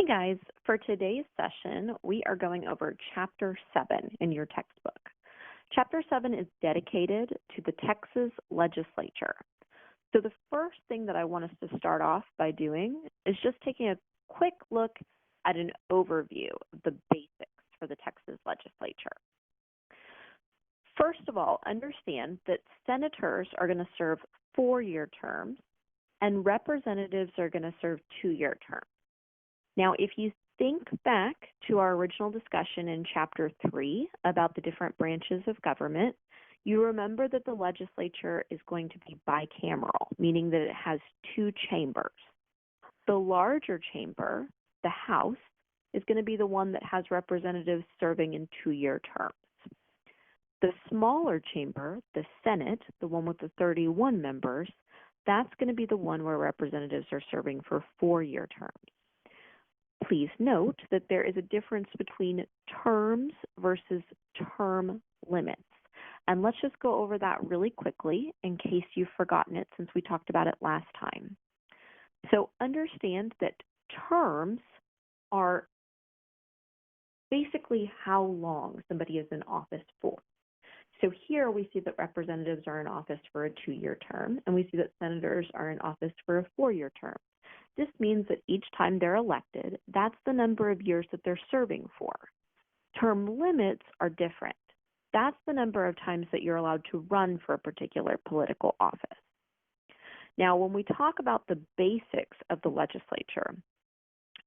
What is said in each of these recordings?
Hey guys, for today's session, we are going over Chapter 7 in your textbook. Chapter 7 is dedicated to the Texas legislature. So the first thing that I want us to start off by doing is just taking a quick look at an overview of the basics for the Texas legislature. First of all, understand that senators are going to serve 4-year terms and representatives are going to serve 2-year terms. Now, if you think back to our original discussion in Chapter 3 about the different branches of government, you remember that the legislature is going to be bicameral, meaning that it has 2 chambers. The larger chamber, the House, is going to be the one that has representatives serving in 2-year terms. The smaller chamber, the Senate, the one with the 31 members, that's going to be the one where representatives are serving for 4-year terms. Please note that there is a difference between terms versus term limits. And let's just go over that really quickly in case you've forgotten it since we talked about it last time. So understand that terms are basically how long somebody is in office for. So here we see that representatives are in office for a 2-year term, and we see that senators are in office for a 4-year term. This means that each time they're elected, that's the number of years that they're serving for. Term limits are different. That's the number of times that you're allowed to run for a particular political office. Now, when we talk about the basics of the legislature,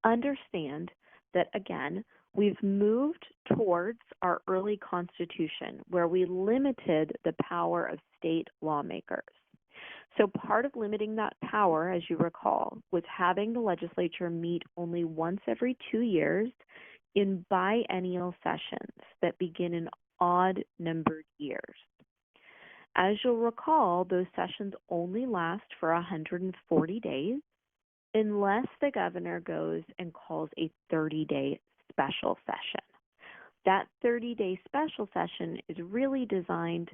understand that, again, we've moved towards our early Constitution where we limited the power of state lawmakers. So part of limiting that power, as you recall, was having the legislature meet only once every 2 years in biennial sessions that begin in odd-numbered years. As you'll recall, those sessions only last for 140 days unless the governor goes and calls a 30-day special session. That 30-day special session is really designed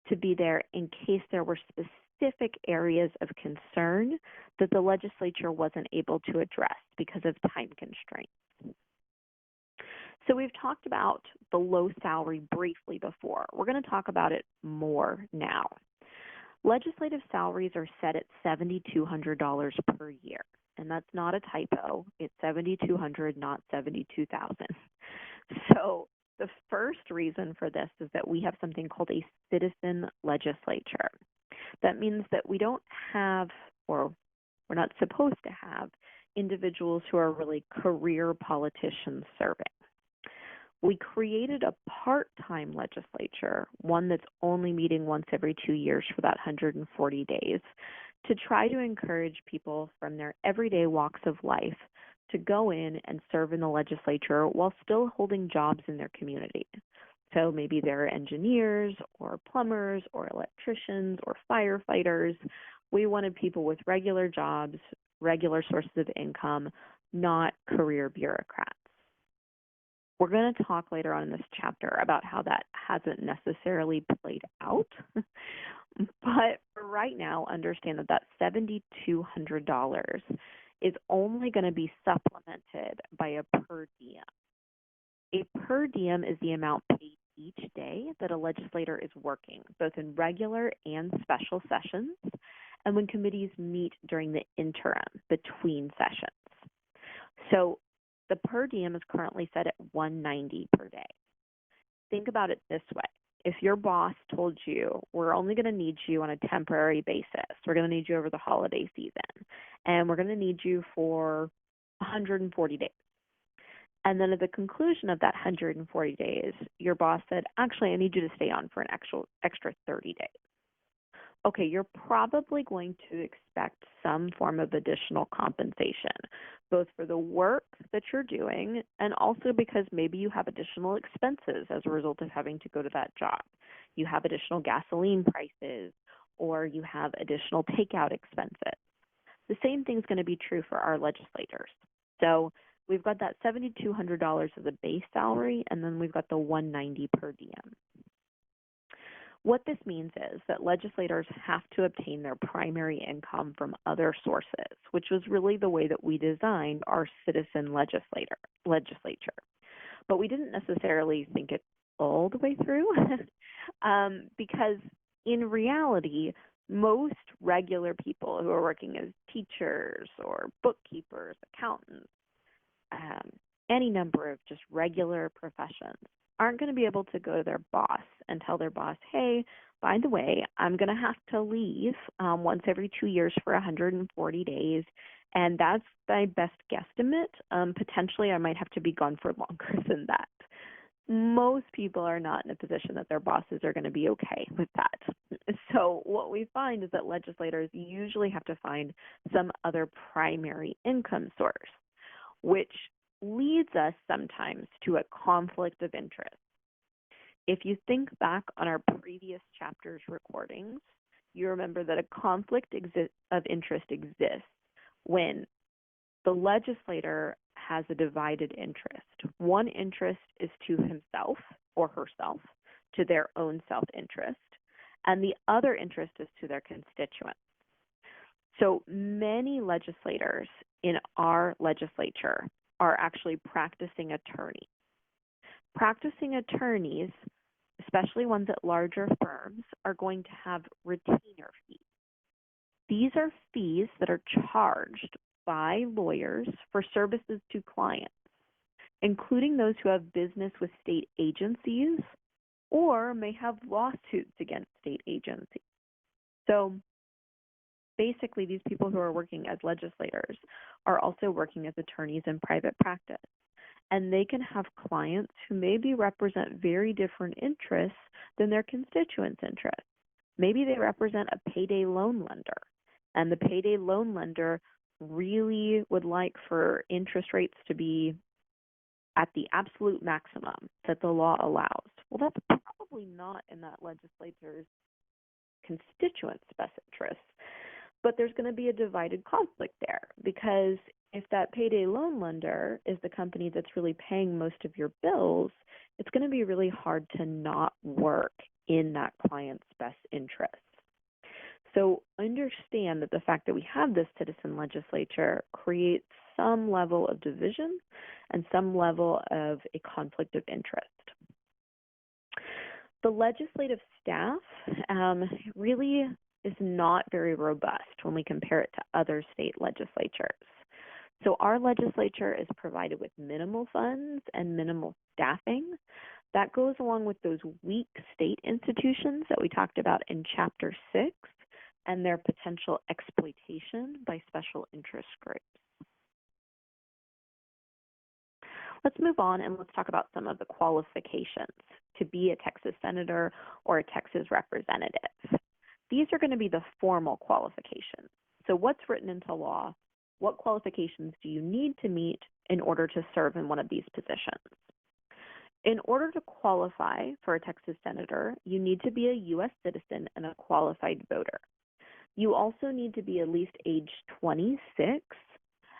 to be there in case there were specific areas of concern that the legislature wasn't able to address because of time constraints. So we've talked about the low salary briefly before. We're going to talk about it more now. Legislative salaries are set at $7,200 per year, and that's not a typo. It's $7,200, not $72,000. So the first reason for this is that we have something called a citizen legislature. That means that we don't have, or we're not supposed to have, individuals who are really career politicians serving. We created a part-time legislature, one that's only meeting once every 2 years for that 140 days, to try to encourage people from their everyday walks of life to go in and serve in the legislature while still holding jobs in their community. So maybe they're engineers or plumbers or electricians or firefighters. We wanted people with regular jobs, regular sources of income, not career bureaucrats. We're going to talk later on in this chapter about how that hasn't necessarily played out. But for right now, understand that that $7,200 is only going to be supplemented by a per diem. A per diem is the amount paid each day that a legislator is working, both in regular and special sessions, and when committees meet during the interim between sessions. So the per diem is currently set at $190 per day. Think about it this way. If your boss told you, we're only going to need you on a temporary basis, we're going to need you over the holiday season, and we're going to need you for 140 days. And then at the conclusion of that 140 days, your boss said, actually, I need you to stay on for an extra 30 days. Okay, you're probably going to expect some form of additional compensation, both for the work that you're doing and also because maybe you have additional expenses as a result of having to go to that job. You have additional gasoline prices or you have additional takeout expenses. The same thing is going to be true for our legislators. So we've got that $7,200 as a base salary, and then we've got the $190 per diem. What this means is that legislators have to obtain their primary income from other sources, which was really the way that we designed our citizen legislature. But we didn't necessarily think it all the way through because in reality, most regular people who are working as teachers or bookkeepers, accountants, any number of just regular professions aren't going to be able to go to their boss and tell their boss, hey, by the way, I'm going to have to leave once every 2 years for 140 days, and that's my best guesstimate. Potentially, I might have to be gone for longer than that. Most people are not in a position that their bosses are going to be okay with that. So what we find is that legislators usually have to find some other primary income source, which leads us sometimes to a conflict of interest. If you think back on our previous chapter's recordings, you remember that a conflict of interest exists when the legislator has a divided interest. One interest is to himself or herself, to their own self-interest, and the other interest is to their constituents. So many legislators in our legislature are actually practicing attorneys. Practicing attorneys, especially ones at larger firms, are going to have retainer fees. These are fees that are charged by lawyers for services to clients, including those who have business with state agencies or may have lawsuits against state agencies. So basically, these people who are working as legislators are also working as attorneys in private practice. And they can have clients who maybe represent very different interests than their constituents' interests. Maybe they represent a payday loan lender, and the payday loan lender really would like for interest rates to be at the absolute maximum that the law allows. Well, that's probably not in that legislator's constituents' best interests. But there's going to be a divided conflict there, because if that payday loan lender is the company that's really paying most of your bills, it's going to be really hard to not work in that client's best interest. So understand that the fact that we have this citizen legislature creates some level of division and some level of a conflict of interest. The legislative staff really is not very robust when we compare it to other state legislatures. So our legislature is provided with minimal funds and minimal staffing. That goes along with those weak state institutions that we talked about in Chapter 6 and their potential exploitation by special interest groups. Let's move on and let's talk about some of the qualifications to be a Texas senator or a Texas representative. These are going to be the formal qualifications. So what's written into law? What qualifications do you need to meet in order to serve in one of these positions? In order to qualify for a Texas senator, you need to be a U.S. citizen and a qualified voter. You also need to be at least age 26,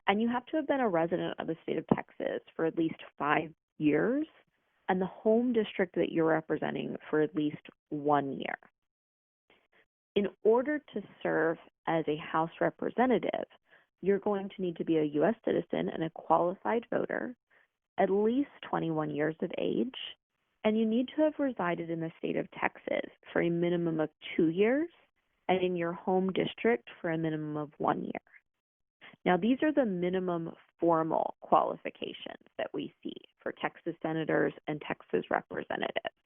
and you have to have been a resident of the state of Texas for at least 5 years, and the home district that you're representing for at least 1 year. In order to serve as a House representative, you're going to need to be a U.S. citizen and a qualified voter, at least 21 years of age, and you need to have resided in the state of Texas for a minimum of 2 years and in your home district for a minimum of 1 year. Now, these are the minimum formal qualifications that we see for Texas senators and Texas representatives.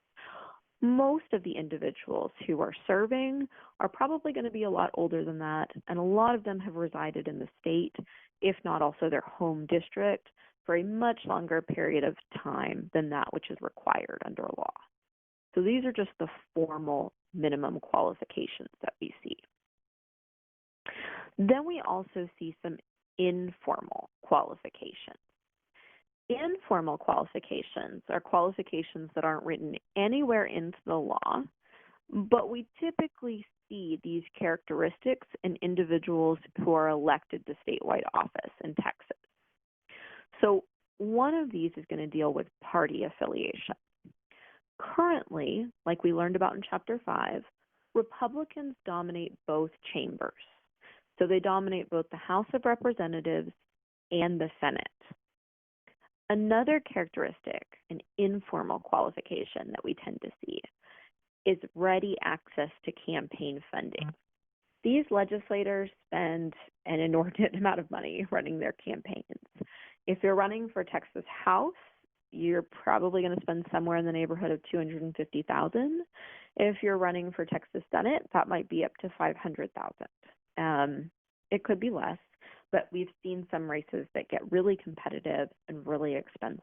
Most of the individuals who are serving are probably going to be a lot older than that, and a lot of them have resided in the state, if not also their home district, for a much longer period of time than that which is required under law. So these are just the formal minimum qualifications that we see. Then we also see some informal qualifications. Informal qualifications are qualifications that aren't written anywhere into the law, but we typically see these characteristics in individuals who are elected to statewide office in Texas. So one of these is going to deal with party affiliation. Currently, like we learned about in Chapter 5, Republicans dominate both chambers. So they dominate both the House of Representatives and the Senate. Another characteristic, an informal qualification that we tend to see, is ready access to campaign funding. These legislators spend an inordinate amount of money running their campaigns. If you're running for Texas House, you're probably going to spend somewhere in the neighborhood of $250,000. If you're running for Texas Senate, that might be up to $500,000. It could be less, but we've seen some races that get really competitive and really expensive,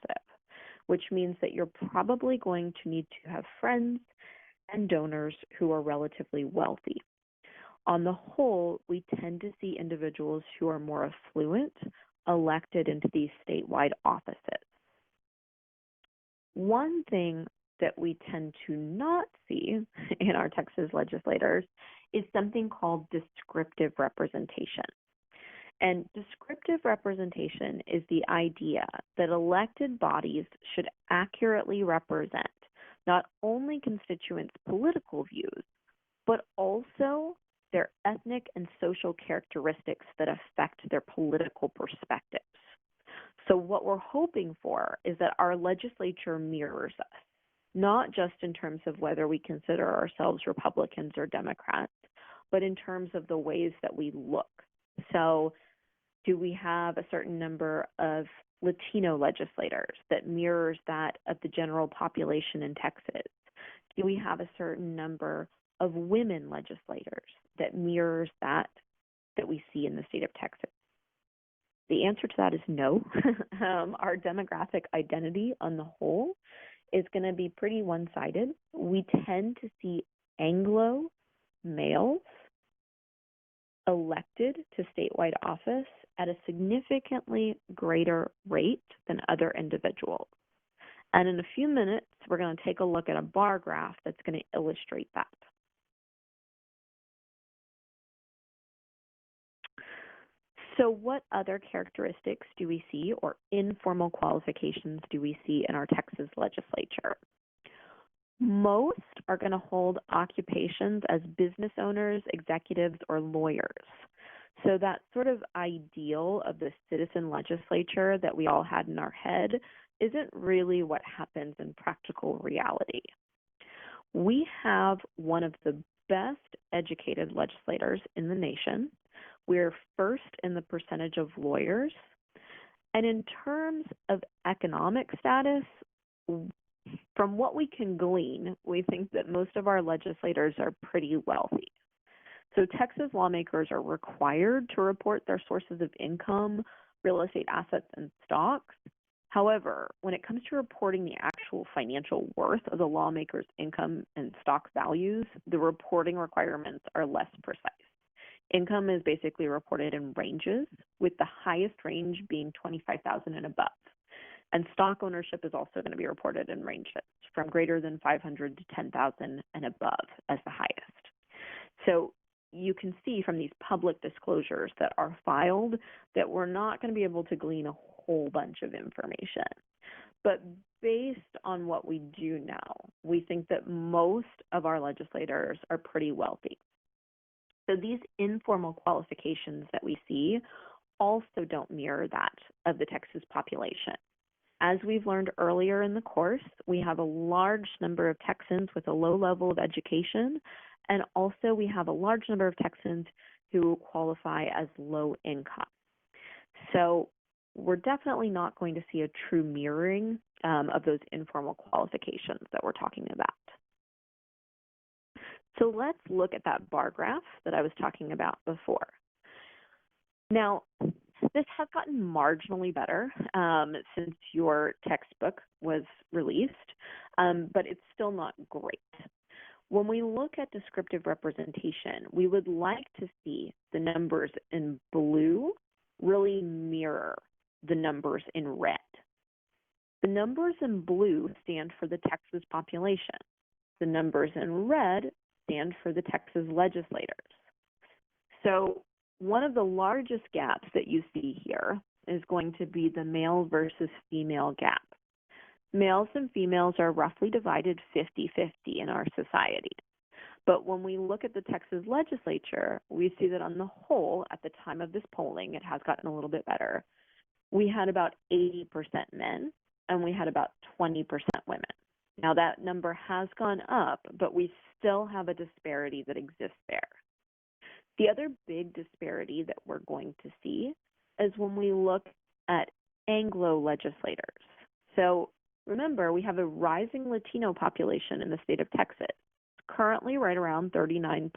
which means that you're probably going to need to have friends and donors who are relatively wealthy. On the whole, we tend to see individuals who are more affluent elected into these statewide offices. One thing that we tend to not see in our Texas legislators is something called descriptive representation. And descriptive representation is the idea that elected bodies should accurately represent not only constituents' political views, but also their ethnic and social characteristics that affect their political perspectives. So what we're hoping for is that our legislature mirrors us, not just in terms of whether we consider ourselves Republicans or Democrats, but in terms of the ways that we look. So do we have a certain number of Latino legislators that mirrors that of the general population in Texas? Do we have a certain number of women legislators that mirrors that we see in the state of Texas? The answer to that is no. Our demographic identity on the whole is going to be pretty one-sided. We tend to see Anglo males elected to statewide office at a significantly greater rate than other individuals. And in a few minutes, we're going to take a look at a bar graph that's going to illustrate that. So what other characteristics do we see, or informal qualifications do we see in our Texas legislature? Most are going to hold occupations as business owners, executives, or lawyers. So that sort of ideal of the citizen legislature that we all had in our head isn't really what happens in practical reality. We have one of the best educated legislators in the nation. We're first in the percentage of lawyers. And in terms of economic status, from what we can glean, we think that most of our legislators are pretty wealthy. So Texas lawmakers are required to report their sources of income, real estate assets, and stocks. However, when it comes to reporting the actual financial worth of the lawmaker's income and stock values, the reporting requirements are less precise. Income is basically reported in ranges, with the highest range being $25,000 and above. And stock ownership is also going to be reported in ranges from greater than $500 to $10,000 and above as the highest. So you can see from these public disclosures that are filed that we're not going to be able to glean a whole bunch of information. But based on what we do know, we think that most of our legislators are pretty wealthy. So these informal qualifications that we see also don't mirror that of the Texas population. As we've learned earlier in the course, we have a large number of Texans with a low level of education, and also we have a large number of Texans who qualify as low income. So we're definitely not going to see a true mirroring of those informal qualifications that we're talking about. So let's look at that bar graph that I was talking about before. Now, this has gotten marginally better since your textbook was released, but it's still not great. When we look at descriptive representation, we would like to see the numbers in blue really mirror the numbers in red. The numbers in blue stand for the Texas population. The numbers in red stand for the Texas legislators. So one of the largest gaps that you see here is going to be the male versus female gap. Males and females are roughly divided 50-50 in our society. But when we look at the Texas legislature, we see that on the whole, at the time of this polling, it has gotten a little bit better. We had about 80% men, and we had about 20% women. Now, that number has gone up, but we still have a disparity that exists there. The other big disparity that we're going to see is when we look at Anglo legislators. So remember, we have a rising Latino population in the state of Texas. It's currently right around 39%,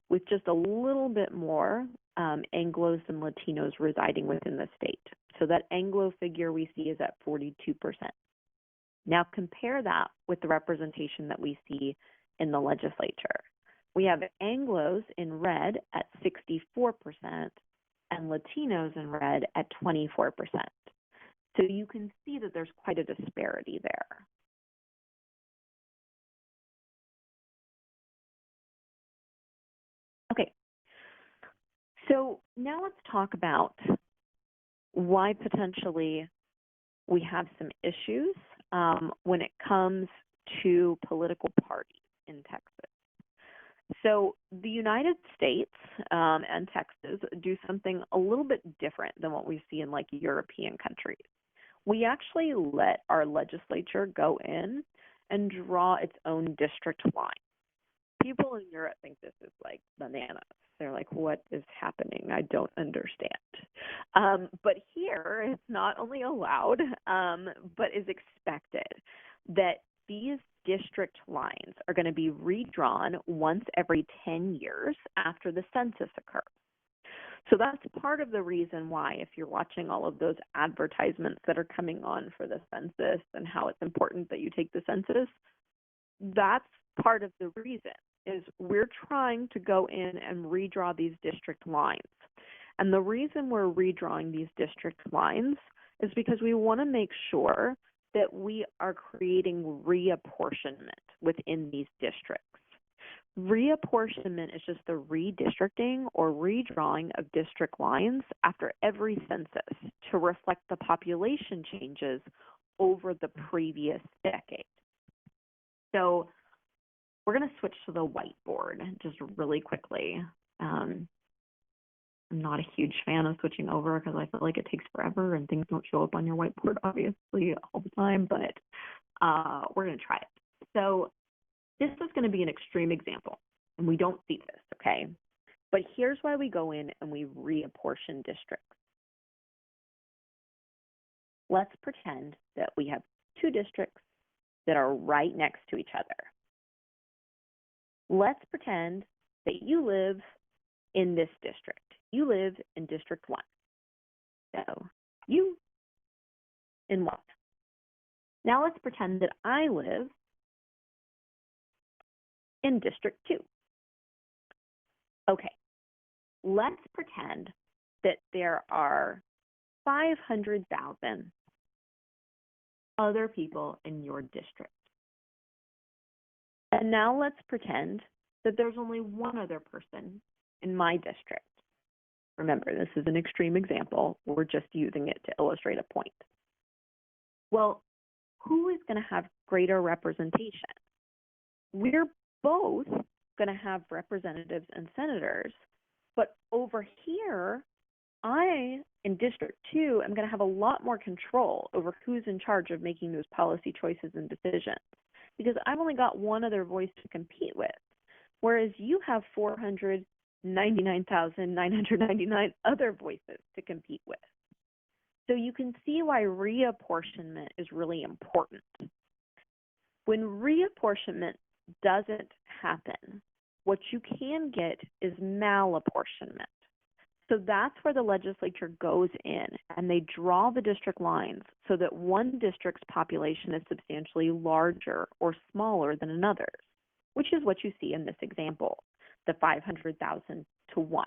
with just a little bit more Anglos and Latinos residing within the state. So that Anglo figure we see is at 42%. Now compare that with the representation that we see in the legislature. We have Anglos in red at 64% and Latinos in red at 24%. So you can see that there's quite a disparity there. Okay, so now let's talk about why potentially we have some issues when it comes to political parties in Texas. So the United States and Texas do something a little bit different than what we see in like European countries. We actually let our legislature go in and draw its own district line. People in Europe think this is like bananas. They're like, what is happening? I don't understand. But here, it's not only allowed, but is expected that these district lines are going to be redrawn once every 10 years after the census occurs. So that's part of the reason why, if you're watching all of those advertisements that are coming on for the census and how it's important that you take the census, that's part of the reason, is we're trying to go in and redraw these district lines. And the reason we're redrawing these district lines is because we want to make sure that we are creating reapportionment within these districts. Reapportionment is just the redistricting or redrawing of district lines after every census to reflect the population changes over the previous decade. So we're going to switch to the whiteboard just really quickly. I'm not a huge fan of switching over because I feel like it takes forever and things don't show up on your whiteboard, obviously, all the time, but we're going to try it. So this is going to be an extreme example, and we don't see this, okay? But here's why we go in and we reapportion districts. Let's pretend that we have two districts that are right next to each other. Let's pretend that you live in this district. You live in District 1. So you in 1. Now let's pretend that I live in District 2. Okay, let's pretend that there are 500,000 other people in your district. And now let's pretend that there's only one other person in my district. Remember, this is an extreme example. We're just using it to illustrate a point. Well, who is going to have greater representation? We're both going to have representatives and senators, but over here, I, in District 2, am going to have a lot more control over who's in charge of making those policy choices and decisions, because I've only got one other voice to compete with, whereas you have 499,999 other voices to compete with. So you can see why reapportionment is really important. When reapportionment doesn't happen, what you can get is malapportionment. So that's where the legislature goes in and they draw the district lines so that one district's population is substantially larger or smaller than another's, which is what you see in this example, the 500,000 to 1.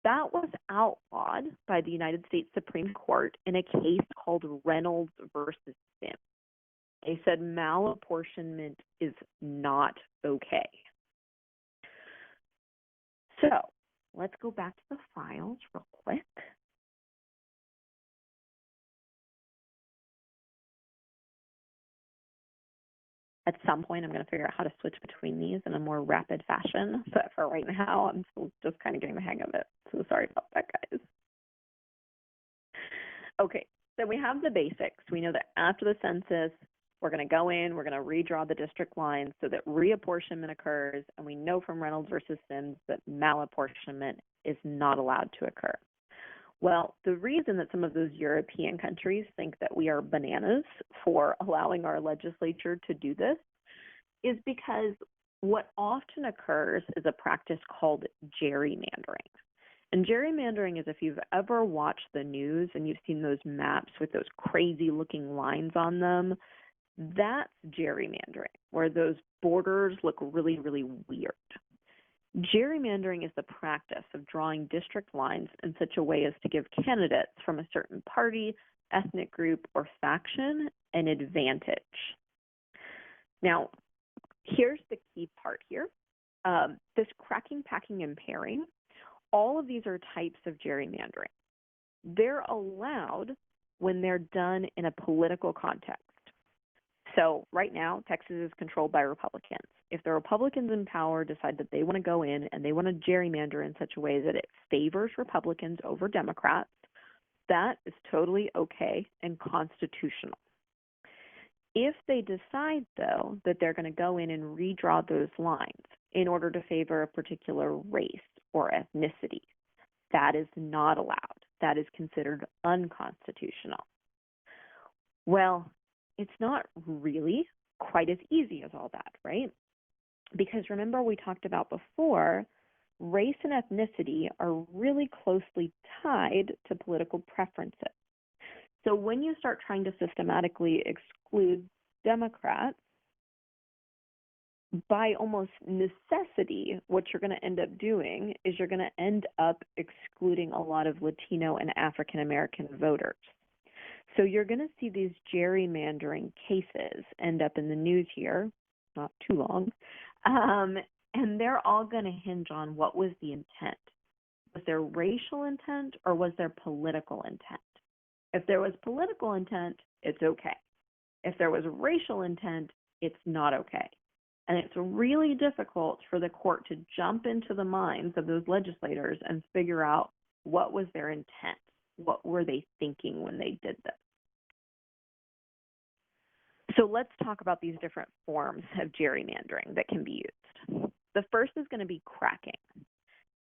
That was outlawed by the United States Supreme Court in a case called Reynolds versus Sims. They said malapportionment is not okay. So let's go back to the files real quick. At some point, I'm going to figure out how to switch between these in a more rapid fashion. But for right now, I'm still just kind of getting the hang of it. So sorry about that, guys. Okay, so we have the basics. We know that after the census, we're going to go in, we're going to redraw the district lines so that reapportionment occurs, and we know from Reynolds versus Sims that malapportionment is not allowed to occur. Well, the reason that some of those European countries think that we are bananas for allowing our legislature to do this is because what often occurs is a practice called gerrymandering. And gerrymandering is if you've ever watched the news and you've seen those maps with those crazy looking lines on them, that's gerrymandering, where those borders look really, really weird. Gerrymandering is the practice of drawing district lines in such a way as to give candidates from a certain party, ethnic group, or faction an advantage. Now, here's the key part here. This cracking, packing, and pairing, all of these are types of gerrymandering. They're allowed when they're done in a political context. So right now, Texas is controlled by Republicans. If the Republicans in power decide that they want to go in and they want to gerrymander in such a way that it favors Republicans over Democrats, that is totally okay and constitutional. If they decide, though, that they're going to go in and redraw those lines in order to favor a particular race or ethnicity, that is not allowed. That is considered unconstitutional. Well, it's not really quite as easy as all that, right? Because remember we talked about before, race and ethnicity are really closely tied to political preferences. So when you start trying to systematically exclude Democrats, by almost necessity, what you're going to end up doing is you're going to end up excluding a lot of Latino and African American voters. So you're going to see these gerrymandering cases end up in the news here, not too long, and they're all going to hinge on what was the intent. Was there racial intent or was there political intent? If there was political intent, it's okay. If there was racial intent, it's not okay. And it's really difficult for the court to jump into the minds of those legislators and figure out what was their intent. What were they thinking when they did this? So let's talk about these different forms of gerrymandering that can be used. The first is going to be cracking.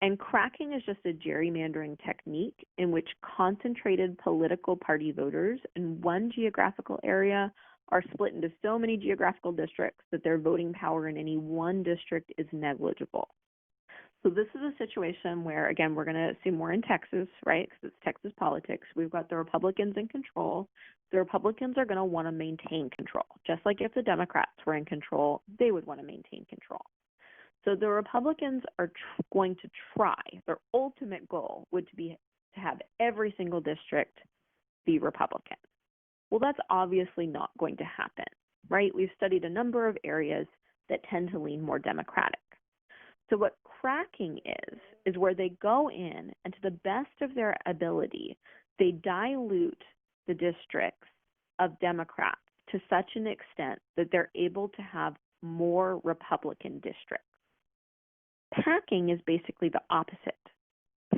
And cracking is just a gerrymandering technique in which concentrated political party voters in one geographical area are split into so many geographical districts that their voting power in any one district is negligible. So this is a situation where, again, we're going to assume we're in Texas, right, because it's Texas politics. We've got the Republicans in control. The Republicans are going to want to maintain control. Just like if the Democrats were in control, they would want to maintain control. So the Republicans are going to try. Their ultimate goal would be to have every single district be Republican. Well, that's obviously not going to happen, right? We've studied a number of areas that tend to lean more Democratic. So what cracking is where they go in and to the best of their ability, they dilute the districts of Democrats to such an extent that they're able to have more Republican districts. Packing is basically the opposite.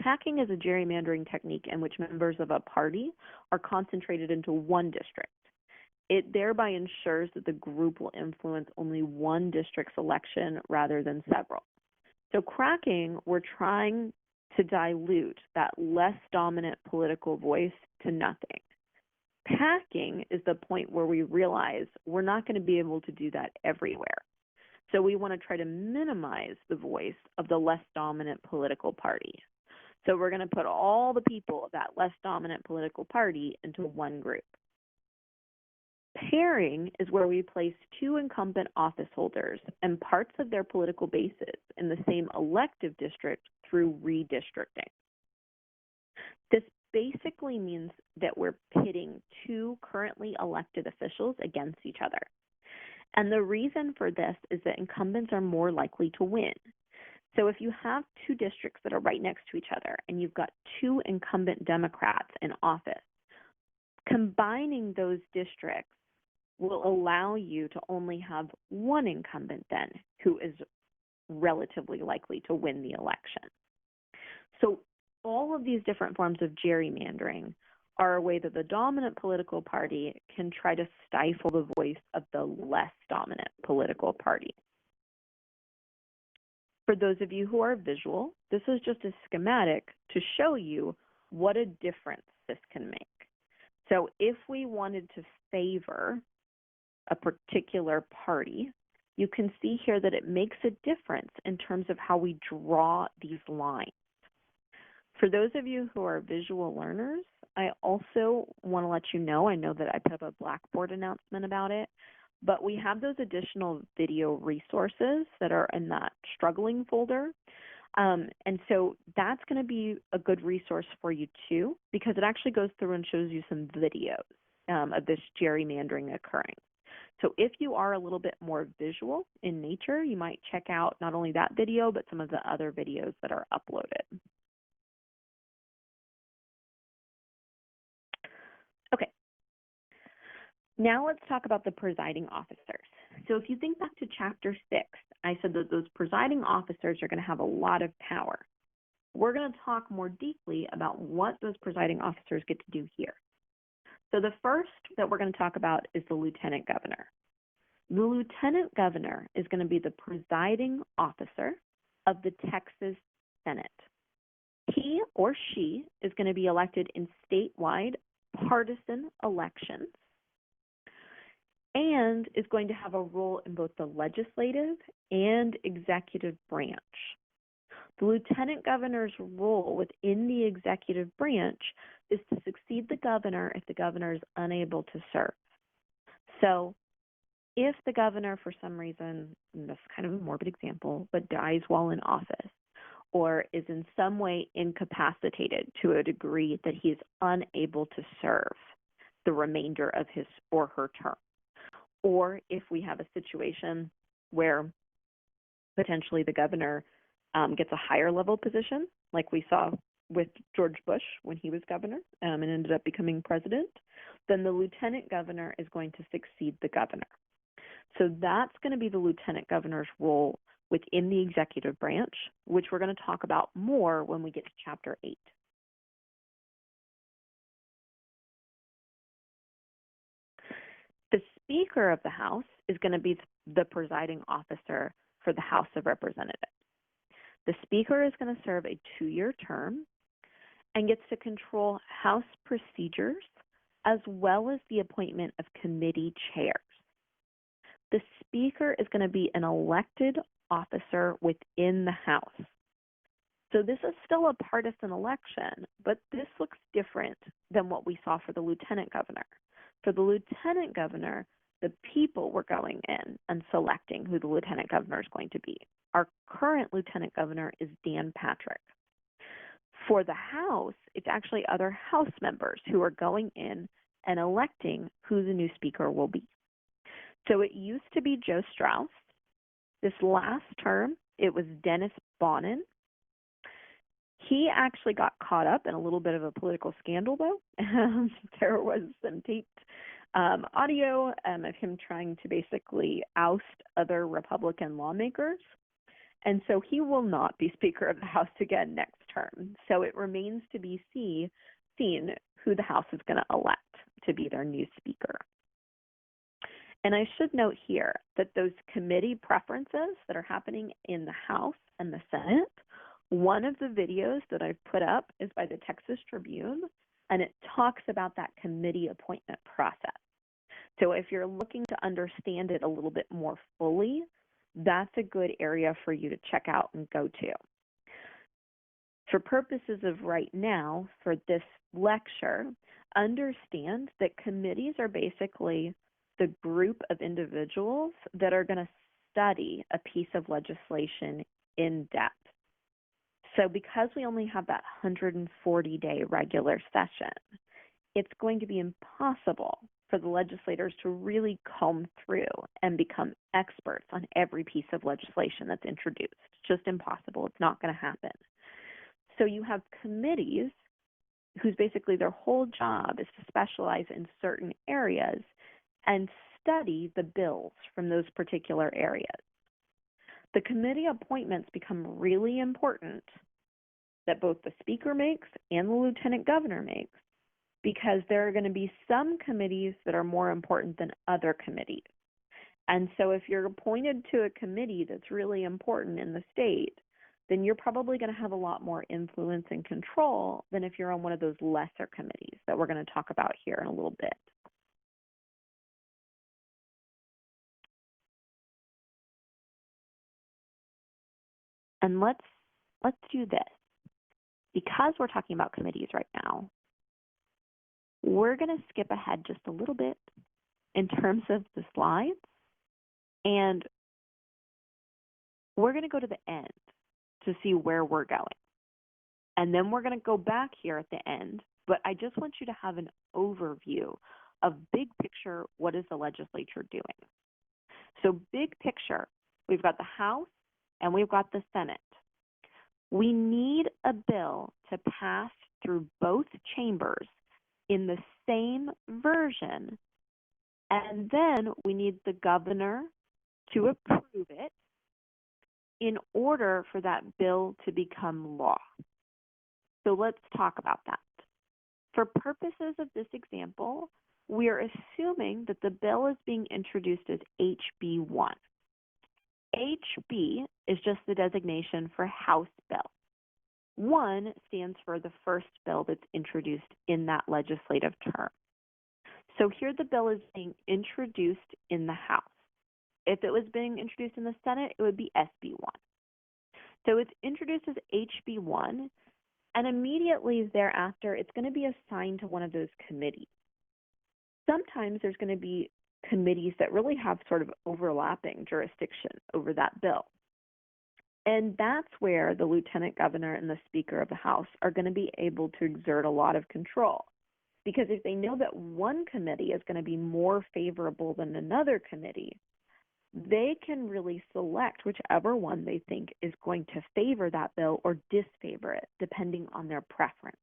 Packing is a gerrymandering technique in which members of a party are concentrated into one district. It thereby ensures that the group will influence only one district's election rather than several. So cracking, we're trying to dilute that less dominant political voice to nothing. Packing is the point where we realize we're not going to be able to do that everywhere. So we want to try to minimize the voice of the less dominant political party. So we're going to put all the people of that less dominant political party into one group. Pairing is where we place two incumbent office holders and parts of their political bases in the same elective district through redistricting. This basically means that we're pitting two currently elected officials against each other. And the reason for this is that incumbents are more likely to win. So if you have two districts that are right next to each other and you've got two incumbent Democrats in office, combining those districts will allow you to only have one incumbent then who is relatively likely to win the election. So all of these different forms of gerrymandering are a way that the dominant political party can try to stifle the voice of the less dominant political party. For those of you who are visual, this is just a schematic to show you what a difference this can make. So if we wanted to favor a particular party, you can see here that it makes a difference in terms of how we draw these lines. For those of you who are visual learners, I also want to let you know, I know that I put up a Blackboard announcement about it, but we have those additional video resources that are in that struggling folder. And so that's going to be a good resource for you too, because it actually goes through and shows you some videos of this gerrymandering occurring. So if you are a little bit more visual in nature, you might check out not only that video, but some of the other videos that are uploaded. Okay, now let's talk about the presiding officers. So if you think back to Chapter 6, I said that those presiding officers are going to have a lot of power. We're going to talk more deeply about what those presiding officers get to do here. So the first that we're going to talk about is the lieutenant governor. The lieutenant governor is going to be the presiding officer of the Texas Senate. He or she is going to be elected in statewide partisan elections and is going to have a role in both the legislative and executive branch. The lieutenant governor's role within the executive branch is to succeed the governor if the governor is unable to serve. So if the governor, for some reason, and this is kind of a morbid example, but dies while in office, or is in some way incapacitated to a degree that he is unable to serve the remainder of his or her term, or if we have a situation where potentially the governor gets a higher level position, like we saw with George Bush when he was governor and ended up becoming president, then the lieutenant governor is going to succeed the governor. So that's going to be the lieutenant governor's role within the executive branch, which we're going to talk about more when we get to Chapter 8. The Speaker of the House is going to be the presiding officer for the House of Representatives. The Speaker is going to serve a 2-year term and gets to control House procedures as well as the appointment of committee chairs. The Speaker is going to be an elected officer within the House. So this is still a partisan election, but this looks different than what we saw for the lieutenant governor. For the lieutenant governor, the people were going in and selecting who the lieutenant governor is going to be. Our current lieutenant governor is Dan Patrick. For the House, it's actually other House members who are going in and electing who the new speaker will be. So it used to be Joe Strauss. This last term, it was Dennis Bonnen. He actually got caught up in a little bit of a political scandal, though. There was some taped audio of him trying to basically oust other Republican lawmakers. And so he will not be Speaker of the House again next term. So it remains to be seen who the House is going to elect to be their new Speaker. And I should note here that those committee preferences that are happening in the House and the Senate, one of the videos that I've put up is by the Texas Tribune, and it talks about that committee appointment process. So if you're looking to understand it a little bit more fully, that's a good area for you to check out and go to. For purposes of right now, for this lecture, understand that committees are basically the group of individuals that are going to study a piece of legislation in depth. So because we only have that 140-day regular session, it's going to be impossible for the legislators to really comb through and become experts on every piece of legislation that's introduced. It's just impossible. It's not going to happen. So you have committees whose basically their whole job is to specialize in certain areas and study the bills from those particular areas. The committee appointments become really important that both the Speaker makes and the Lieutenant Governor makes, because there are going to be some committees that are more important than other committees. And so if you're appointed to a committee that's really important in the state, then you're probably going to have a lot more influence and control than if you're on one of those lesser committees that we're going to talk about here in a little bit. And let's do this. Because we're talking about committees right now, we're going to skip ahead just a little bit in terms of the slides, and we're going to go to the end to see where we're going. And then we're going to go back here at the end, but I just want you to have an overview of big picture, what is the legislature doing? So big picture, we've got the House and we've got the Senate. We need a bill to pass through both chambers in the same version, and then we need the governor to approve it in order for that bill to become law. So let's talk about that. For purposes of this example, we are assuming that the bill is being introduced as HB1. HB is just the designation for House bill. 1 stands for the first bill that's introduced in that legislative term. So here the bill is being introduced in the House. If it was being introduced in the Senate, it would be SB1. So it's introduced as HB1, and immediately thereafter, it's going to be assigned to one of those committees. Sometimes there's going to be committees that really have sort of overlapping jurisdiction over that bill. And that's where the Lieutenant Governor and the Speaker of the House are going to be able to exert a lot of control. Because if they know that one committee is going to be more favorable than another committee, they can really select whichever one they think is going to favor that bill or disfavor it, depending on their preference.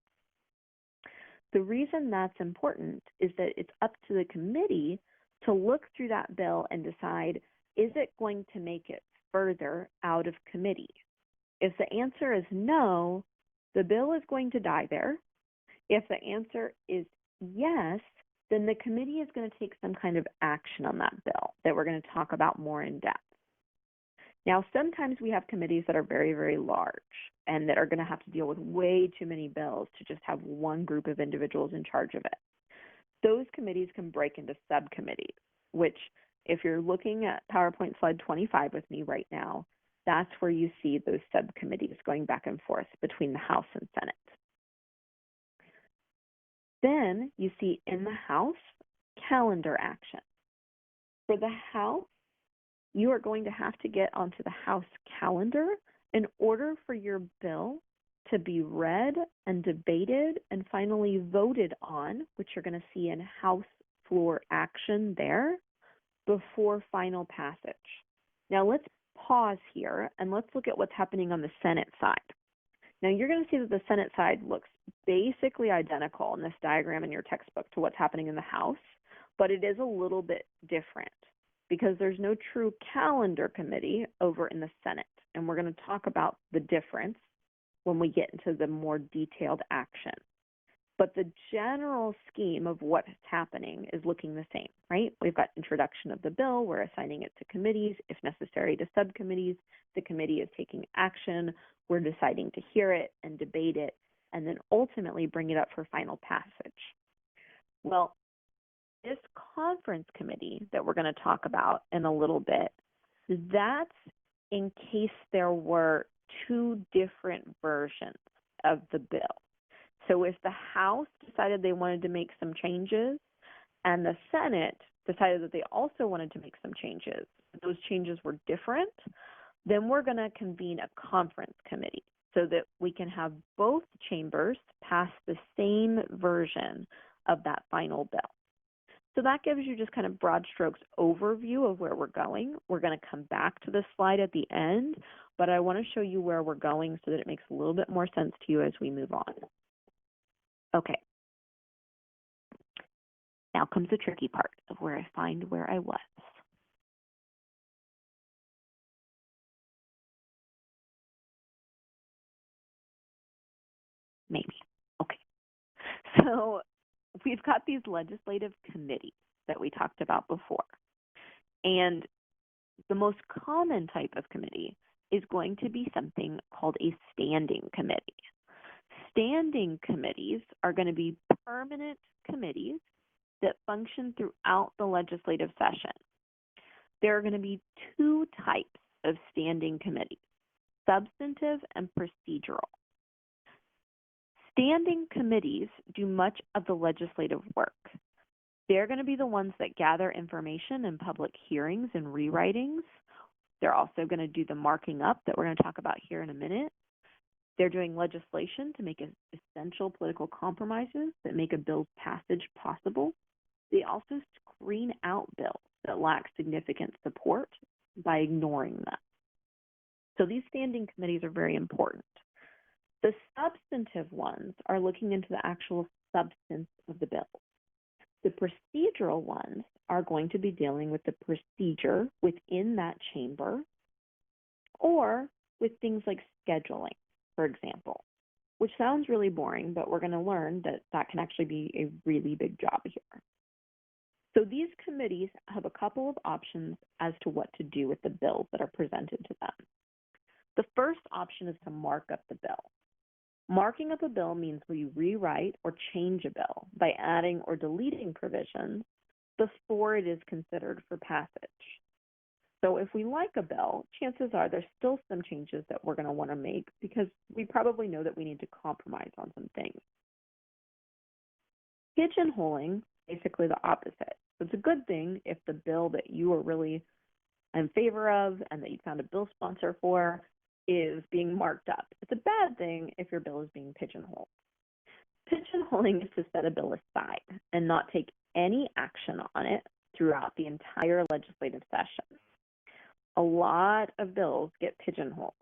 The reason that's important is that it's up to the committee to look through that bill and decide, is it going to make it further out of committee? If the answer is no, the bill is going to die there. If the answer is yes, then the committee is going to take some kind of action on that bill that we're going to talk about more in depth. Now, sometimes we have committees that are very, very large and that are going to have to deal with way too many bills to just have one group of individuals in charge of it. Those committees can break into subcommittees, which if you're looking at PowerPoint slide 25 with me right now, that's where you see those subcommittees going back and forth between the House and Senate. Then you see in the House, calendar action. For the House, you are going to have to get onto the House calendar in order for your bill to be read and debated and finally voted on, which you're going to see in House floor action there, before final passage. Now let's pause here and let's look at what's happening on the Senate side. Now you're going to see that the Senate side looks basically identical in this diagram in your textbook to what's happening in the House, but it is a little bit different because there's no true calendar committee over in the Senate, and we're going to talk about the difference when we get into the more detailed action. But the general scheme of what's happening is looking the same, right? We've got introduction of the bill, we're assigning it to committees, if necessary to subcommittees, the committee is taking action, we're deciding to hear it and debate it, and then ultimately bring it up for final passage. Well, this conference committee that we're going to talk about in a little bit, that's in case there were two different versions of the bill. So if the House decided they wanted to make some changes and the Senate decided that they also wanted to make some changes, those changes were different, then we're going to convene a conference committee so that we can have both chambers pass the same version of that final bill. So that gives you just kind of broad strokes overview of where we're going. We're going to come back to this slide at the end, but I want to show you where we're going so that it makes a little bit more sense to you as we move on. Okay. Now comes the tricky part of where I find where I was. Maybe. Okay. So we've got these legislative committees that we talked about before. And the most common type of committee is going to be something called a standing committee. Standing committees are going to be permanent committees that function throughout the legislative session. There are going to be two types of standing committees, substantive and procedural. Standing committees do much of the legislative work. They're going to be the ones that gather information in public hearings and rewritings. They're also going to do the marking up that we're going to talk about here in a minute. They're doing legislation to make essential political compromises that make a bill's passage possible. They also screen out bills that lack significant support by ignoring them. So these standing committees are very important. The substantive ones are looking into the actual substance of the bill. The procedural ones are going to be dealing with the procedure within that chamber or with things like scheduling, for example, which sounds really boring, but we're going to learn that that can actually be a really big job here. So these committees have a couple of options as to what to do with the bills that are presented to them. The first option is to mark up the bill. Marking up a bill means we rewrite or change a bill by adding or deleting provisions before it is considered for passage. So if we like a bill, chances are there's still some changes that we're going to want to make because we probably know that we need to compromise on some things. Pigeonholing, basically the opposite. It's a good thing if the bill that you are really in favor of and that you found a bill sponsor for is being marked up. It's a bad thing if your bill is being pigeonholed. Pigeonholing is to set a bill aside and not take any action on it throughout the entire legislative session. A lot of bills get pigeonholed.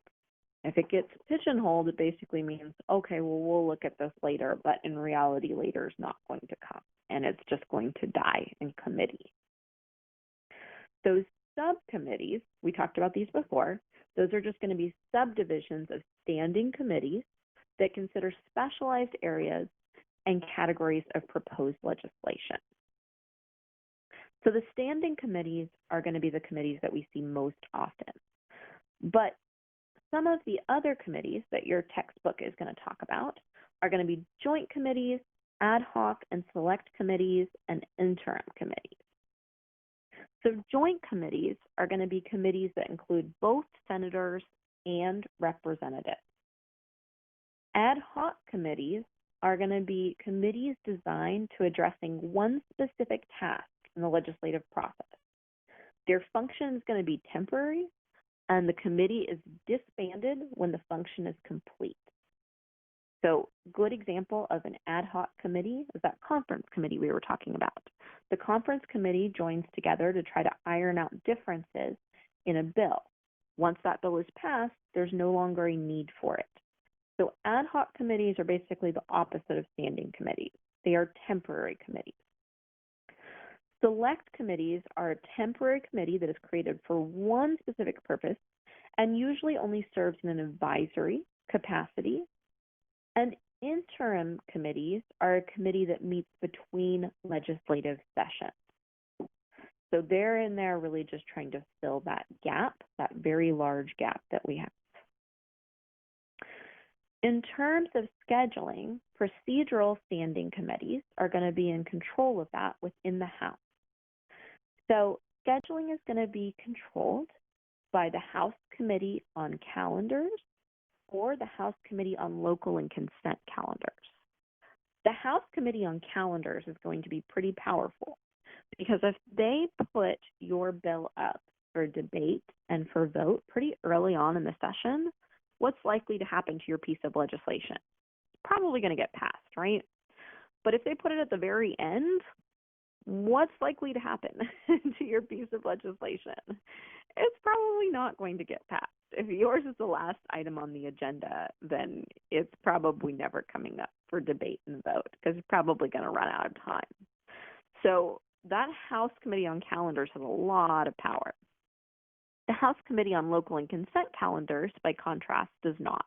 If it gets pigeonholed, it basically means, okay, well, we'll look at this later, but in reality, later is not going to come, and it's just going to die in committee. Those subcommittees, we talked about these before, those are just going to be subdivisions of standing committees that consider specialized areas and categories of proposed legislation. So the standing committees are going to be the committees that we see most often. But some of the other committees that your textbook is going to talk about are going to be joint committees, ad hoc and select committees, and interim committees. So joint committees are going to be committees that include both senators and representatives. Ad hoc committees are going to be committees designed to addressing one specific task in the legislative process. Their function is going to be temporary, and the committee is disbanded when the function is complete. So good example of an ad hoc committee is that conference committee we were talking about. The conference committee joins together to try to iron out differences in a bill. Once that bill is passed, there's no longer a need for it. So ad hoc committees are basically the opposite of standing committees. They are temporary committees. Select committees are a temporary committee that is created for one specific purpose and usually only serves in an advisory capacity. And interim committees are a committee that meets between legislative sessions. So they're in there really just trying to fill that gap, that very large gap that we have. In terms of scheduling, procedural standing committees are going to be in control of that within the House. So scheduling is going to be controlled by the House Committee on Calendars or the House Committee on Local and Consent Calendars. The House Committee on Calendars is going to be pretty powerful because if they put your bill up for debate and for vote pretty early on in the session, what's likely to happen to your piece of legislation? It's probably going to get passed, right? But if they put it at the very end, what's likely to happen to your piece of legislation? It's probably not going to get passed. If yours is the last item on the agenda, then it's probably never coming up for debate and vote because it's probably going to run out of time. So that House Committee on Calendars has a lot of power. The House Committee on Local and Consent Calendars, by contrast, does not.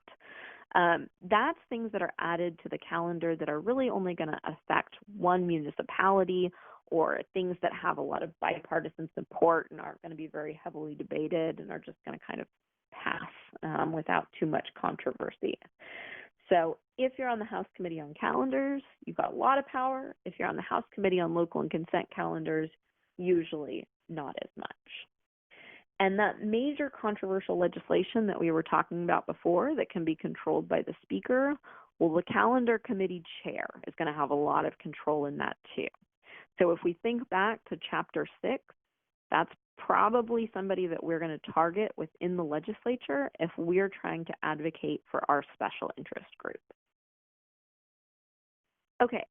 That's things that are added to the calendar that are really only going to affect one municipality, or things that have a lot of bipartisan support and aren't going to be very heavily debated and are just going to kind of pass without too much controversy. So if you're on the House Committee on Calendars, you've got a lot of power. If you're on the House Committee on Local and Consent Calendars, usually not as much. And that major controversial legislation that we were talking about before that can be controlled by the Speaker, well, the Calendar Committee Chair is going to have a lot of control in that too. So if we think back to Chapter 6, that's probably somebody that we're going to target within the legislature if we're trying to advocate for our special interest group. Okay,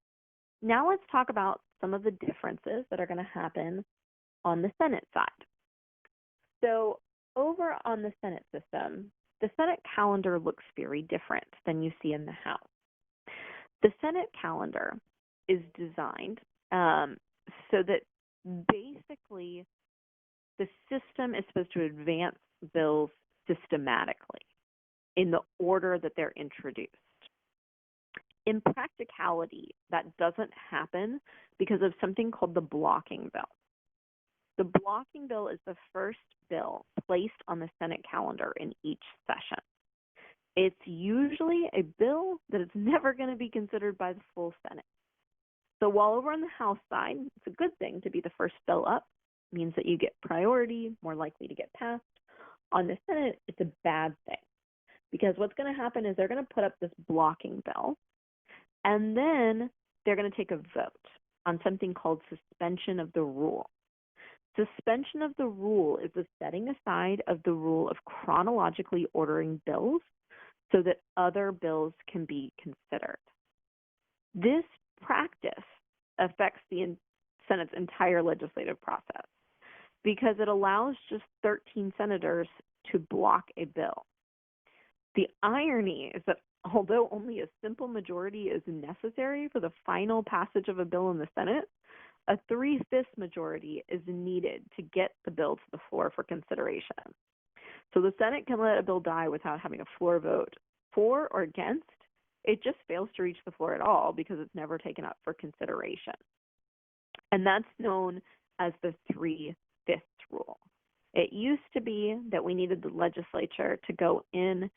now let's talk about some of the differences that are going to happen on the Senate side. So over on the Senate system, the Senate calendar looks very different than you see in the House. The Senate calendar is designed so that basically the system is supposed to advance bills systematically in the order that they're introduced. In practicality, that doesn't happen because of something called the blocking bill. The blocking bill is the first bill placed on the Senate calendar in each session. It's usually a bill that is never going to be considered by the full Senate. So while over on the House side, it's a good thing to be the first bill up. It means that you get priority, more likely to get passed. On the Senate, it's a bad thing because what's going to happen is they're going to put up this blocking bill, and then they're going to take a vote on something called suspension of the rule. Suspension of the rule is the setting aside of the rule of chronologically ordering bills so that other bills can be considered. This practice affects the Senate's entire legislative process because it allows just 13 senators to block a bill. The irony is that although only a simple majority is necessary for the final passage of a bill in the Senate, a 3/5 majority is needed to get the bill to the floor for consideration. So the Senate can let a bill die without having a floor vote for or against. It just fails to reach the floor at all because it's never taken up for consideration. And that's known as the 3/5 rule. It used to be that we needed the legislature to go in,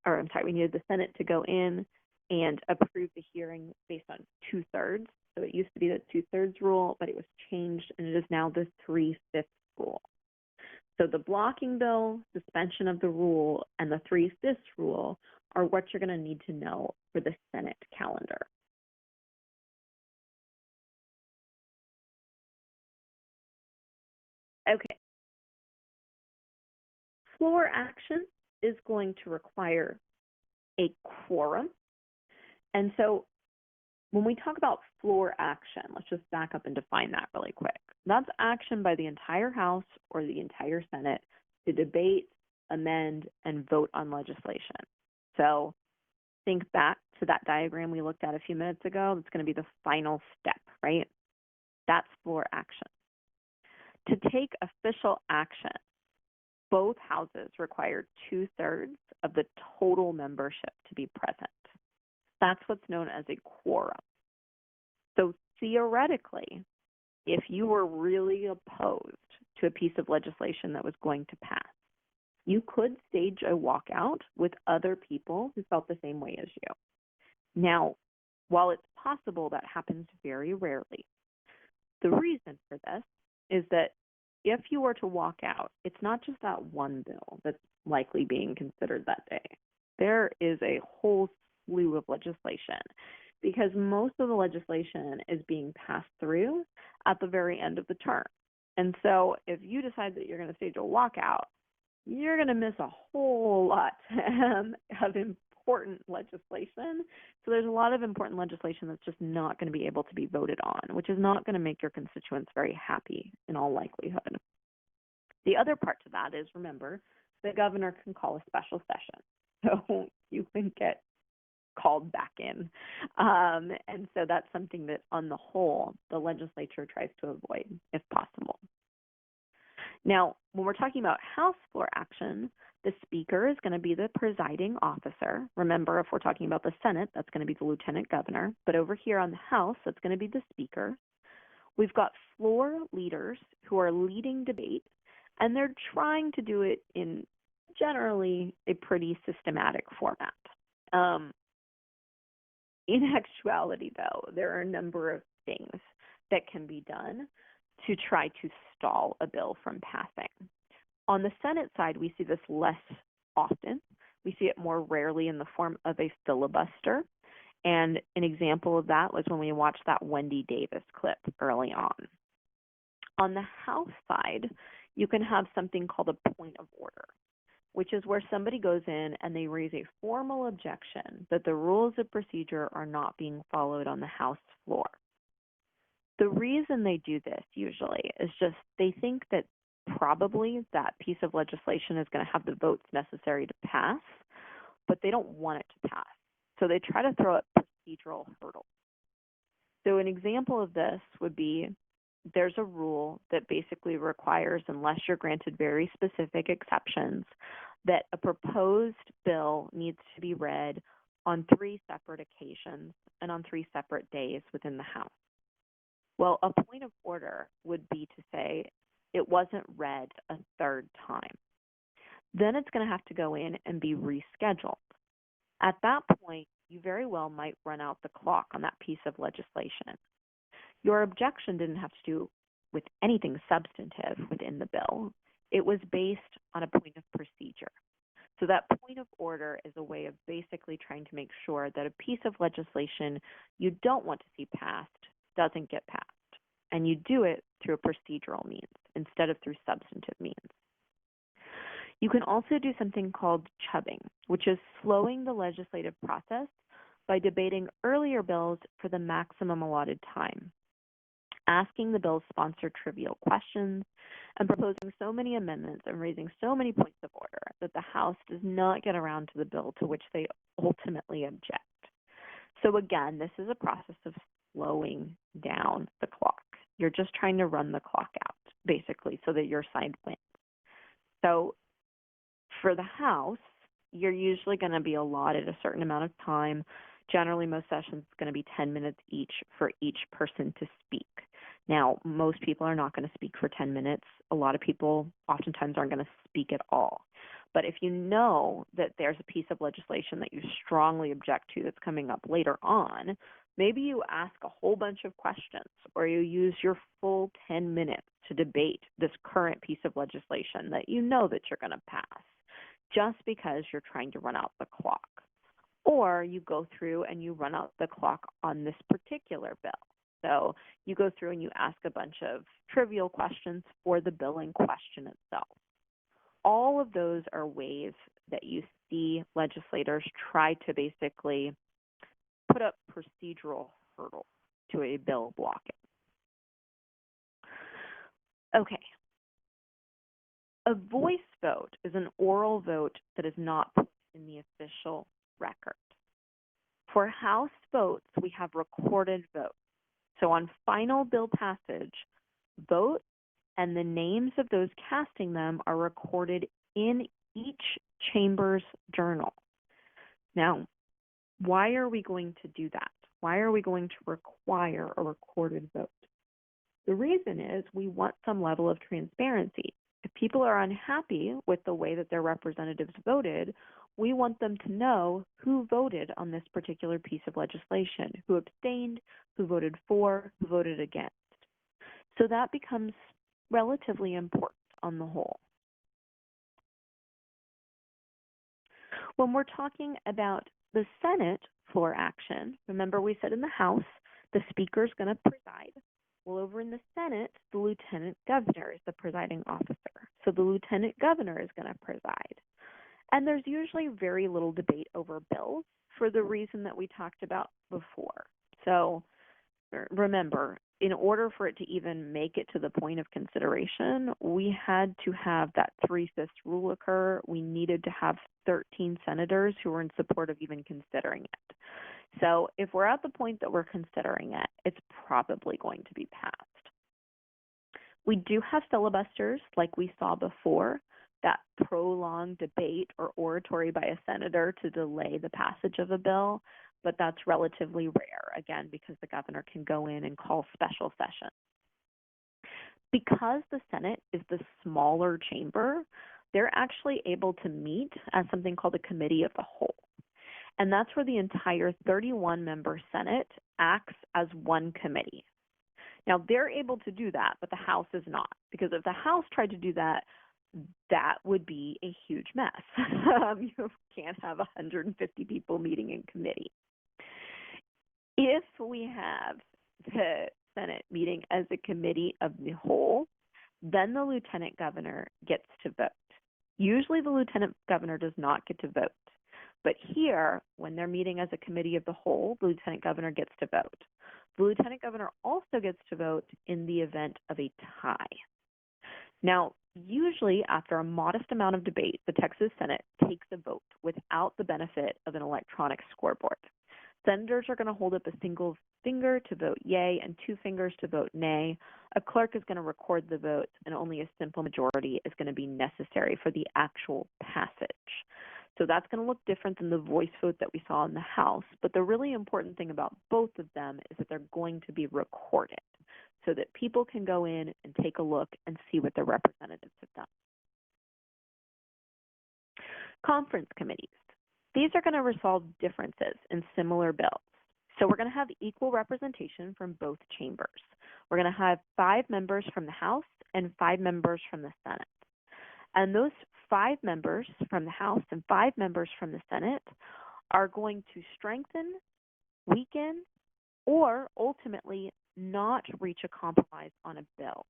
we needed the Senate to go in and approve the hearing based on 2/3. So it used to be the 2/3 rule, but it was changed, and it is now the 3/5 rule. So the blocking bill, suspension of the rule, and the 3/5 rule are what you're going to need to know for the Senate calendar. Okay. Floor action is going to require a quorum. And so when we talk about floor action, let's just back up and define that really quick. That's action by the entire House or the entire Senate to debate, amend, and vote on legislation. So think back to that diagram we looked at a few minutes ago. That's going to be the final step, right? That's floor action. To take official action, both houses require 2/3 of the total membership to be present. That's what's known as a quorum. So theoretically, if you were really opposed to a piece of legislation that was going to pass, you could stage a walkout with other people who felt the same way as you. Now, while it's possible, that happens very rarely. The reason for this is that if you were to walk out, it's not just that one bill that's likely being considered that day. There is a whole slew of legislation because most of the legislation is being passed through at the very end of the term. And so if you decide that you're going to stage a walkout, you're going to miss a whole lot of important legislation. So there's a lot of important legislation that's just not going to be able to be voted on, which is not going to make your constituents very happy in all likelihood. The other part to that is, remember, the governor can call a special session. So you can get called back in. And so that's something that, on the whole, the legislature tries to avoid if possible. Now, when we're talking about House floor action, the Speaker is going to be the presiding officer. Remember, if we're talking about the Senate, that's going to be the Lieutenant Governor. But over here on the House, that's going to be the Speaker. We've got floor leaders who are leading debate, and they're trying to do it in generally a pretty systematic format. In actuality, though, there are a number of things that can be done to try to stall a bill from passing. On the Senate side, we see this less often. We see it more rarely in the form of a filibuster. And an example of that was when we watched that Wendy Davis clip early on. On the House side, you can have something called a point of order, which is where somebody goes in and they raise a formal objection that the rules of procedure are not being followed on the House floor. The reason they do this usually is just they think that probably that piece of legislation is going to have the votes necessary to pass, but they don't want it to pass. So they try to throw up procedural hurdles. So an example of this would be there's a rule that basically requires, unless you're granted very specific exceptions, that a proposed bill needs to be read on 3 separate occasions and on 3 separate days within the House. Well, a point of order would be to say it wasn't read a 3rd time. Then it's going to have to go in and be rescheduled. At that point, you very well might run out the clock on that piece of legislation. Your objection didn't have to do with anything substantive within the bill. It was based on a point of procedure. So that point of order is a way of basically trying to make sure that a piece of legislation you don't want to see passed doesn't get passed. And you do it through a procedural means instead of through substantive means. You can also do something called chubbing, which is slowing the legislative process by debating earlier bills for the maximum allotted time, asking the bill's sponsor trivial questions, and proposing so many amendments and raising so many points of order that the House does not get around to the bill to which they ultimately object. So again, this is a process of slowing down the clock. You're just trying to run the clock out, basically, so that your side wins. So for the House, you're usually going to be allotted a certain amount of time. Generally, most sessions it's going to be 10 minutes each for each person to speak. Now, most people are not going to speak for 10 minutes. A lot of people oftentimes aren't going to speak at all. But if you know that there's a piece of legislation that you strongly object to that's coming up later on, maybe you ask a whole bunch of questions, or you use your full 10 minutes to debate this current piece of legislation that you know that you're going to pass, just because you're trying to run out the clock. Or you go through and you run out the clock on this particular bill. So you go through and you ask a bunch of trivial questions for the bill in question itself. All of those are ways that you see legislators try to basically put up procedural hurdles to a bill blocking. Okay. A voice vote is an oral vote that is not put in the official record. For House votes, we have recorded votes. So on final bill passage, votes and the names of those casting them are recorded in each chamber's journal. Now, why are we going to do that? Why are we going to require a recorded vote? The reason is we want some level of transparency. If people are unhappy with the way that their representatives voted, we want them to know who voted on this particular piece of legislation, who abstained, who voted for, who voted against. So that becomes relatively important on the whole. When we're talking about the Senate floor action, remember we said in the House, the Speaker is going to preside. Well, over in the Senate, the Lieutenant Governor is the presiding officer. So the Lieutenant Governor is going to preside. And there's usually very little debate over bills for the reason that we talked about before. So remember, in order for it to even make it to the point of consideration, we had to have that 3/5 rule occur. We needed to have 13 senators who were in support of even considering it. So if we're at the point that we're considering it, it's probably going to be passed. We do have filibusters, like we saw before, that prolonged debate or oratory by a senator to delay the passage of a bill, but that's relatively rare, again, because the governor can go in and call special sessions. Because the Senate is the smaller chamber, they're actually able to meet as something called a committee of the whole. And that's where the entire 31-member Senate acts as one committee. Now, they're able to do that, but the House is not, because if the House tried to do that, that would be a huge mess. You can't have 150 people meeting in committee. If we have the Senate meeting as a committee of the whole, then the lieutenant governor gets to vote. Usually the lieutenant governor does not get to vote. But here, when they're meeting as a committee of the whole, the lieutenant governor gets to vote. The lieutenant governor also gets to vote in the event of a tie. Now, usually after a modest amount of debate, the Texas Senate takes a vote without the benefit of an electronic scoreboard. Senators are going to hold up a single finger to vote yay and 2 fingers to vote nay. A clerk is going to record the votes, and only a simple majority is going to be necessary for the actual passage. So that's going to look different than the voice vote that we saw in the House, but the really important thing about both of them is that they're going to be recorded so that people can go in and take a look and see what their representatives have done. Conference committees. These are going to resolve differences in similar bills. So we're going to have equal representation from both chambers. We're going to have 5 members from the House and 5 members from the Senate. And those 5 members from the House and 5 members from the Senate are going to strengthen, weaken, or ultimately not reach a compromise on a bill.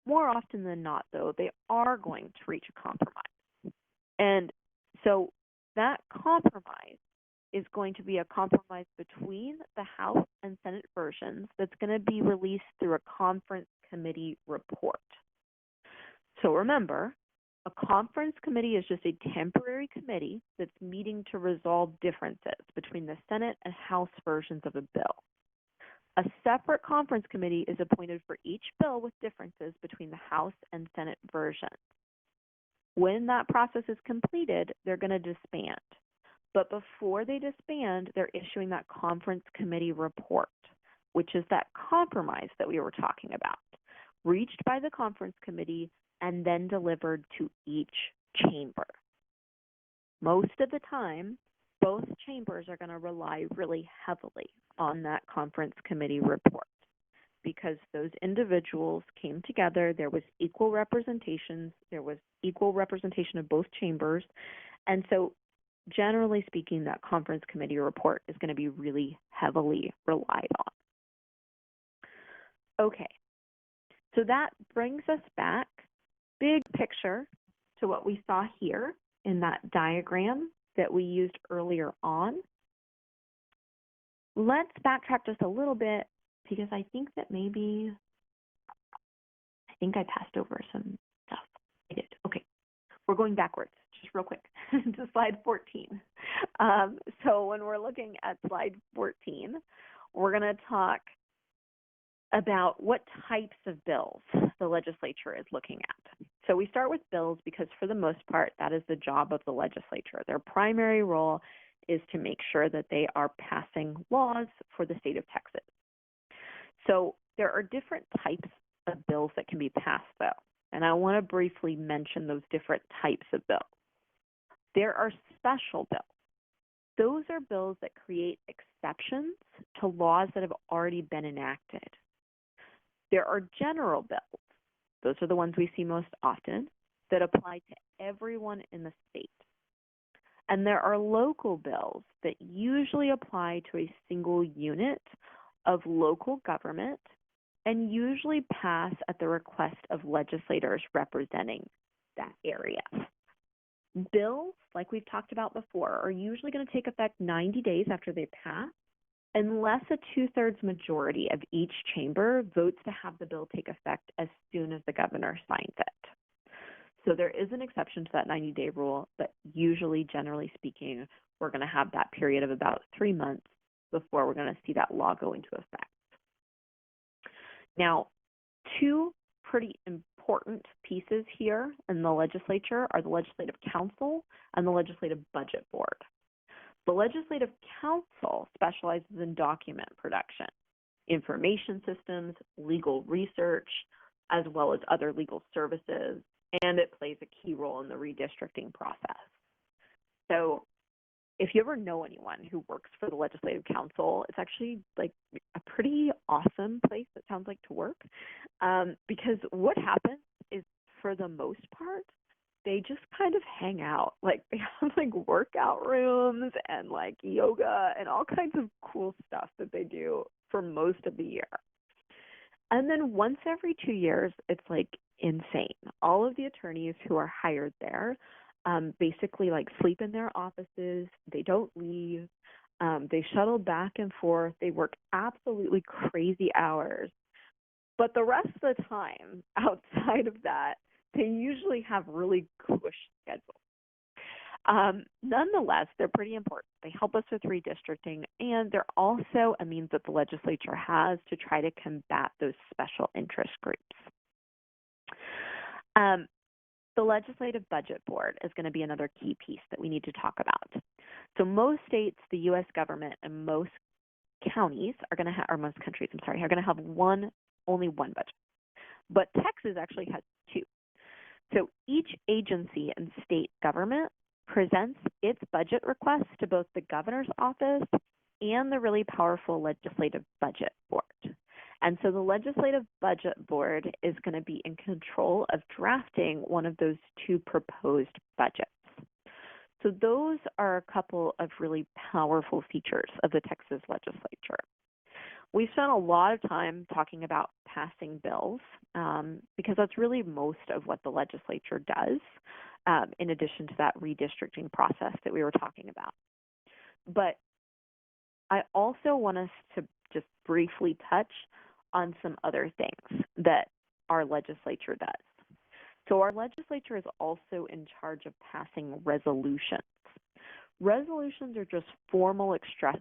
More often than not, though, they are going to reach a compromise. And so that compromise is going to be a compromise between the House and Senate versions that's going to be released through a conference committee report. So remember, a conference committee is just a temporary committee that's meeting to resolve differences between the Senate and House versions of a bill. A separate conference committee is appointed for each bill with differences between the House and Senate versions. When that process is completed, they're going to disband. But before they disband, they're issuing that conference committee report, which is that compromise that we were talking about, reached by the conference committee and then delivered to each chamber. Most of the time, both chambers are going to rely really heavily on that conference committee report because those individuals came together, there was equal representation of both chambers, and so generally speaking, that conference committee report is going to be really heavily relied on. Okay, so that brings us back, big picture, to what we saw here in that diagram that we used earlier on. Let's backtrack just a little bit because I think that I passed over some stuff. I did. Okay, we're going backwards just real quick to slide 14. So when we're looking at slide 14, we're going to talk about what types of bills the legislature is looking at. So we start with bills because for the most part, that is the job of the legislature. Their primary role is to make sure that they are passing laws for the state of Texas. So there are different types of bills that can be passed, though, and I want to briefly mention those different types of bills. There are special bills. Those are bills that create exceptions to laws that have already been enacted. There are general bills. Those are the ones we see most often that apply to everyone in the state. And there are local bills that usually apply to a single unit of local government and usually pass at the request of legislators representing that area. Bills, like we've talked about before, are usually going to take effect 90 days after they pass. unless a two-thirds majority of each chamber votes to have the bill take effect as soon as the governor signs it. So there is an exception to that 90-day rule, but usually, generally speaking, we're going to have that period of about 3 months before we're going to see that law go into effect. Now, two pretty important pieces here in the legislature are the Legislative Council and the Legislative Budget Board. The Legislative Council specializes in document production, information systems, legal research, as well as other legal services, and it plays a key role in the redistricting process. So if you ever know anyone who works for the Legislative Council, it's actually like a pretty awesome place, it sounds like, to work, because what happens is, for the most part, they just kind of hang out. Like, they have like workout rooms and like yoga and all kinds of cool stuff that they do for most of the year. And then once every 2 years, it's like insane. All of the attorneys who are hired there basically like sleep in their offices. They don't leave. They shuttle back and forth. They work absolutely crazy hours. But the rest of the time outside of that, they usually have really cush schedules. Nonetheless, they're pretty important. They help us with redistricting, and they're also a means that the legislature has to try to combat those special interest groups. The Legislative Budget Board is going to be another key piece that we need to talk about. So most states, the U.S. government, and most counties are going to have, or most countries, I'm sorry, are going to have only one budget. But Texas actually has two. So each agency and state government presents its budget requests to both the governor's office and the really powerful Legislative Budget Board. And so the Legislative Budget Board is going to be in control of drafting one of those two proposed budgets. So those are a couple of really powerful features of the Texas legislature. We spent a lot of time talking about passing bills because that's really most of what the legislature does, in addition to that redistricting process that we were talking about. But I also want us to just briefly touch on some other things that our legislature does. So our legislature is also in charge of passing resolutions. Resolutions are just formal expressions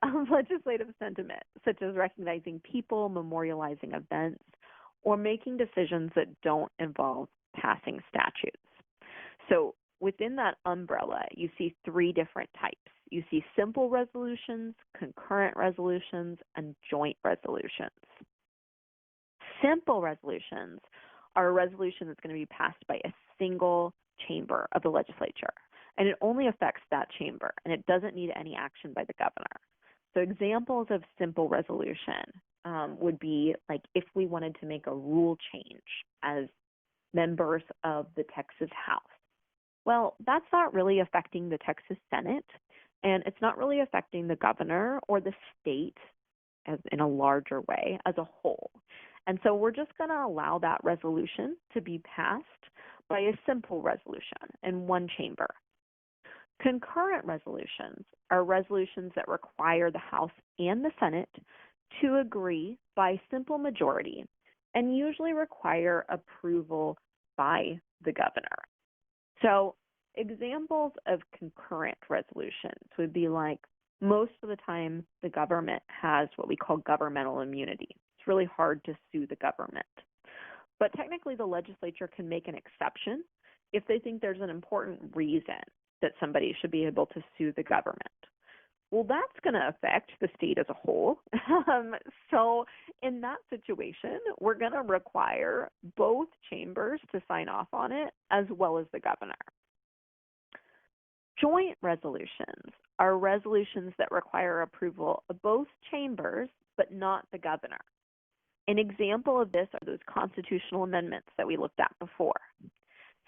of legislative sentiment, such as recognizing people, memorializing events, or making decisions that don't involve passing statutes. So within that umbrella, you see three different types. You see simple resolutions, concurrent resolutions, and joint resolutions. Simple resolutions are a resolution that's going to be passed by a single chamber of the legislature, and it only affects that chamber, and it doesn't need any action by the governor. So examples of simple resolution would be like if we wanted to make a rule change as members of the Texas House. Well, that's not really affecting the Texas Senate, and it's not really affecting the governor or the state as in a larger way as a whole. And so we're just going to allow that resolution to be passed by a simple resolution in one chamber. Concurrent resolutions are resolutions that require the House and the Senate to agree by simple majority and usually require approval by the governor. So examples of concurrent resolutions would be like most of the time the government has what we call governmental immunity. It's really hard to sue the government. But technically the legislature can make an exception if they think there's an important reason that somebody should be able to sue the government. Well, that's going to affect the state as a whole. So in that situation, we're going to require both chambers to sign off on it as well as the governor. Joint resolutions are resolutions that require approval of both chambers but not the governor. An example of this are those constitutional amendments that we looked at before.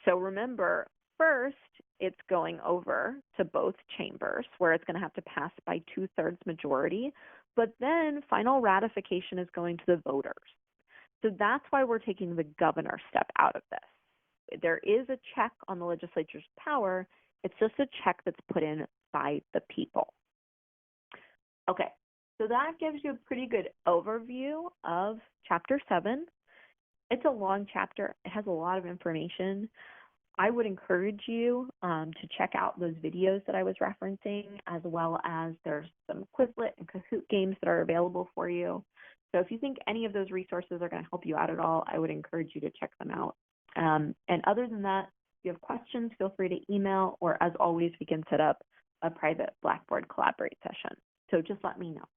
So remember, first, it's going over to both chambers where it's going to have to pass by 2/3 majority, but then final ratification is going to the voters. So that's why we're taking the governor step out of this. There is a check on the legislature's power. It's just a check that's put in by the people. Okay, so that gives you a pretty good overview of Chapter 7. It's a long chapter. It has a lot of information. I would encourage you to check out those videos that I was referencing, as well as there's some Quizlet and Kahoot games that are available for you. So if you think any of those resources are going to help you out at all, I would encourage you to check them out. And other than that, if you have questions, feel free to email, or as always, we can set up a private Blackboard Collaborate session. So just let me know.